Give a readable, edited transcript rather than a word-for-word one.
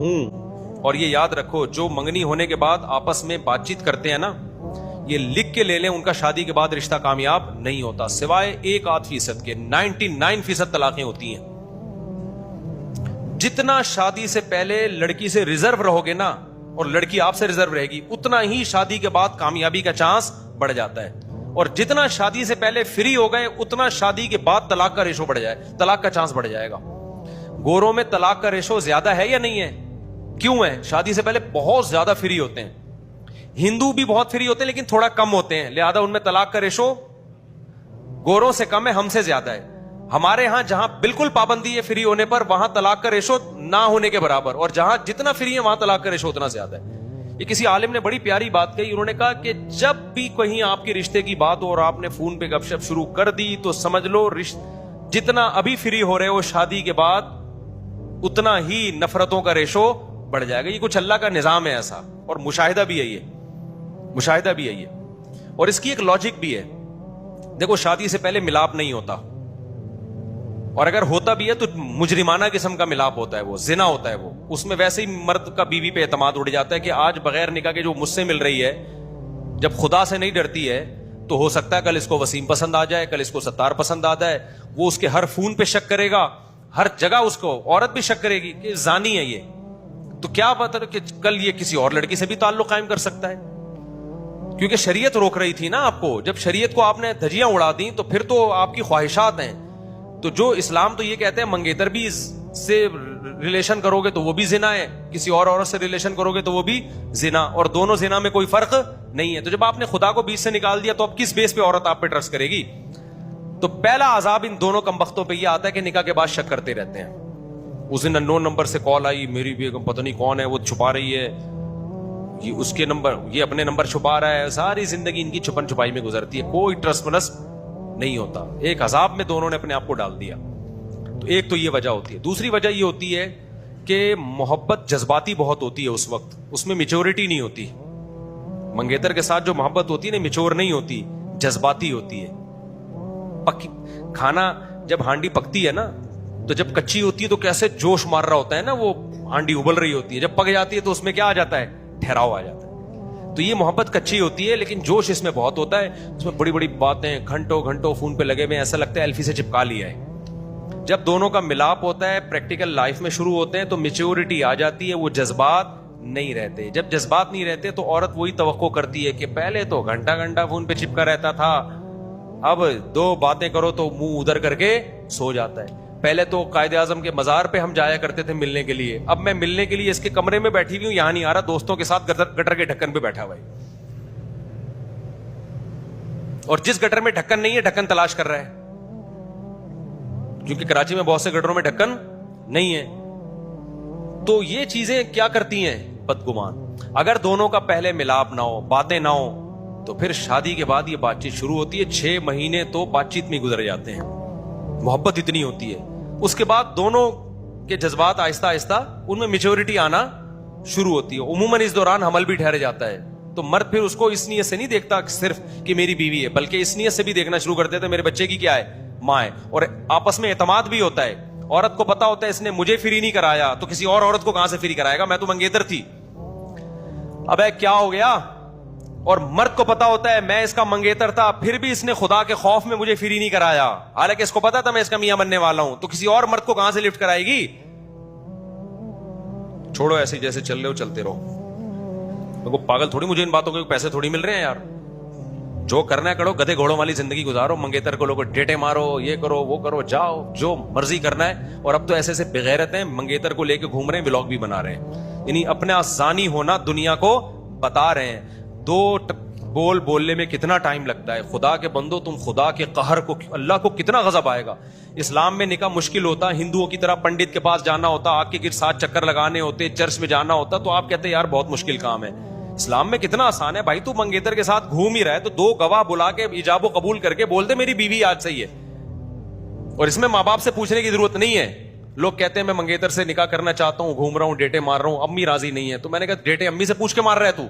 हूं। और ये याद रखो, जो मंगनी होने के बाद आपस में बातचीत करते हैं ना, ये लिख के ले लें, उनका शादी के बाद रिश्ता कामयाब नहीं होता, सिवाय 1-8% के। 99% तलाकें होती हैं। जितना शादी से पहले लड़की से रिजर्व रहोगे ना, और लड़की आपसे रिजर्व रहेगी, उतना ही शादी के बाद कामयाबी का चांस बढ़ जाता है। और जितना शादी से पहले फ्री हो गए, उतना शादी के बाद तलाक का रेशो बढ़ जाए, तलाक का चांस बढ़ जाएगा। गोरों में तलाक का रेशो ज्यादा है या नहीं है? क्यों है? शादी से पहले बहुत ज्यादा फ्री होते हैं। हिंदू भी बहुत फ्री होते हैं, लेकिन थोड़ा कम होते हैं, लिहाजा उनमें तलाक का रेशो गोरों से कम है, हमसे ज्यादा है। हमारे यहां जहां बिल्कुल पाबंदी है फ्री होने पर, वहां तलाक का रेशो ना होने के बराबर, और जहां जितना फ्री है वहां तलाक का रेशो उतना ज्यादा है। ये किसी आलिम ने बड़ी प्यारी बात कही। उन्होंने कहा कि जब भी कहीं आपके रिश्ते की बात हो और आपने फोन पे गपशप शुरू कर दी, तो समझ लो जितना अभी फ्री हो रहे हो, शादी के बाद उतना ही नफरतों का रेशो बढ़ जाएगा। ये कुछ अल्लाह का निजाम है ऐसा, और मुशाहिदा भी है ये, मुशाहिदा भी है ये। और इसकी एक लॉजिक भी है। देखो, शादी से पहले मिलाप नहीं होता, और अगर होता भी है तो मुजरिमाना किस्म का मिलाप होता है, वो जिना होता है वो। उसमें वैसे ही मर्द का बीवी पे एतमाद उड़ जाता है कि आज बगैर निकाह के जो मुझसे मिल रही है, जब खुदा से नहीं डरती है, तो हो सकता है कल इसको वसीम पसंद आ जाए, कल इसको सत्तार पसंद आ जाए। वो उसके हर फोन पे शक करेगा, हर जगह उसको औरत भी शक करेगी कि जानी है ये। तो क्या पता कि कल ये किसी और लड़की से भी ताल्लुक कायम कर सकता है, क्योंकि शरीयत रोक रही थी ना आपको। जब शरीयत को आपने धज्जियां उड़ा दी, तो फिर तो आपकी ख्वाहिशात हैं। तो जो इस्लाम तो ये कहते हैं मंगेतर भी से रिलेशन करोगे तो वो भी जिना है, किसी और औरत से रिलेशन करोगे तो वो भी जिना, और दोनों जिना में कोई फर्क नहीं है। तो जब आपने खुदा को बीच से निकाल दिया, तो अब किस बेस पे औरत आप पे ट्रस्ट करेगी? तो पहला अजाब इन दोनों कमबख्तों पे ये आता है कि निकाह के बाद शक करते रहते हैं। उस दिन अननोन नंबर से कॉल आई, मेरी बेगम पता नहीं कौन है, वो छुपा रही है, ये उसके नंबर, ये अपने नंबर छुपा रहा है। सारी जिंदगी इनकी छुपन छुपाई में गुजरती है, कोई ट्रस्ट वनस्ट नहीं होता। एक अजाब में दोनों ने अपने आप को डाल दिया। तो एक तो ये वजह होती है। दूसरी वजह ये होती है कि मोहब्बत जज्बाती बहुत होती है उस वक्त, उसमें मैच्योरिटी नहीं होती। मंगेतर के साथ जो मोहब्बत होती है ना, मैच्योर नहीं होती, जज्बाती होती है। पक्की खाना जब हांडी पकती है ना, तो जब कच्ची होती है तो कैसे जोश मार रहा होता है ना, वो हांडी उबल रही होती है। जब पक जाती है तो उसमें क्या आ जाता है? ठहराव आ जाता है। तो ये मोहब्बत कच्ची होती है, लेकिन जोश इसमें बहुत होता है। इसमें बड़ी बड़ी बातें, घंटों घंटों फोन पे लगे हुए, ऐसा लगता है एल्फी से चिपका लिया है। जब दोनों का मिलाप होता है, प्रैक्टिकल लाइफ में शुरू होते हैं, तो मैच्योरिटी आ जाती है, वो जज्बात नहीं रहते। जब जज्बात नहीं रहते तो औरत वही तवक्को करती है कि पहले तो घंटा घंटा फोन पे चिपका रहता था, अब 2 बातें करो तो मुंह उधर करके सो जाता है। पहले तो कायदे आजम के मजार पे हम जाया करते थे मिलने के लिए, अब मैं मिलने के लिए इसके कमरे में बैठी हुई हूं, यहां नहीं आ रहा, दोस्तों के साथ गटर के ढक्कन पे बैठा हुआ है। और जिस गटर में ढक्कन नहीं है, ढक्कन तलाश कर रहा है, क्योंकि कराची में बहुत से गटरों में ढक्कन नहीं है। तो ये चीजें क्या करती हैं? बदगुमान। अगर दोनों का पहले मिलाप ना हो, बातें ना हो, तो फिर शादी के बाद ये बातचीत शुरू होती है। 6 महीने तो बातचीत में गुजर जाते हैं, मोहब्बत इतनी होती है। उसके बाद दोनों के जज्बात आहिस्ता आहिस्ता उनमें मैच्योरिटी आना शुरू होती है। उमूमन इस दौरान हमल भी ठहर जाता है। तो मर्द फिर उसको इस नीयत से नहीं देखता सिर्फ कि मेरी बीवी है, बल्कि इस नीयत से भी देखना शुरू कर देता है मेरे बच्चे की क्या है, माँ है। और आपस में एतमाद भी होता है। औरत को पता होता है इसने मुझे फ्री नहीं कराया, तो किसी और औरत को कहां से फ्री कराएगा, मैं तो मंगेतर थी, अब क्या हो गया। और मर्द को पता होता है मैं इसका मंगेतर था, फिर भी इसने खुदा के खौफ में मुझे फ्री नहीं कराया, हालांकि इसको पता था मैं इसका मियां बनने वाला हूं, तो किसी और मर्द को कहां से लिफ्ट कराएगी। छोड़ो, ऐसे जैसे चल रहे हो चलते रहो। मेरे को पागल थोड़ी, मुझे इन बातों के पैसे थोड़ी मिल रहे हैं यार। जो करना है करो, गधे घोड़ों वाली जिंदगी गुजारो, मंगेतर को लोगों डेटे मारो, ये करो वो करो, जाओ जो मर्जी करना है। और अब तो ऐसे बेगैरत हैं, मंगेतर को लेके घूम रहे हैं, व्लॉग भी बना रहे हैं, यानी अपने आसानी होना दुनिया को बता रहे हैं। 2 बोल बोलने में कितना टाइम लगता है। खुदा के बंदो, तुम खुदा के कहर को, अल्लाह को कितना गजब आएगा। इस्लाम में निकाह मुश्किल होता, हिंदुओं की तरह पंडित के पास जाना होता, आग के गिर 7 चक्कर लगाने होते, चर्च में जाना होता, तो आप कहते यार बहुत मुश्किल काम है। इस्लाम में कितना आसान है भाई। तू मंगेतर के साथ घूम ही रहा है तो 2 गवाह बुला के इजाबो कबूल करके बोल दे मेरी बीवी आज सही है, और इसमें माँ बाप से पूछने की जरूरत नहीं है। लोग कहते हैं मैं मंगेतर से निकाह करना चाहता हूं, घूम रहा हूं, डेटे मार रहा हूं, अम्मी राजी नहीं है। तो मैंने कहा डेटे अम्मी से पूछ के मार रहा है तू?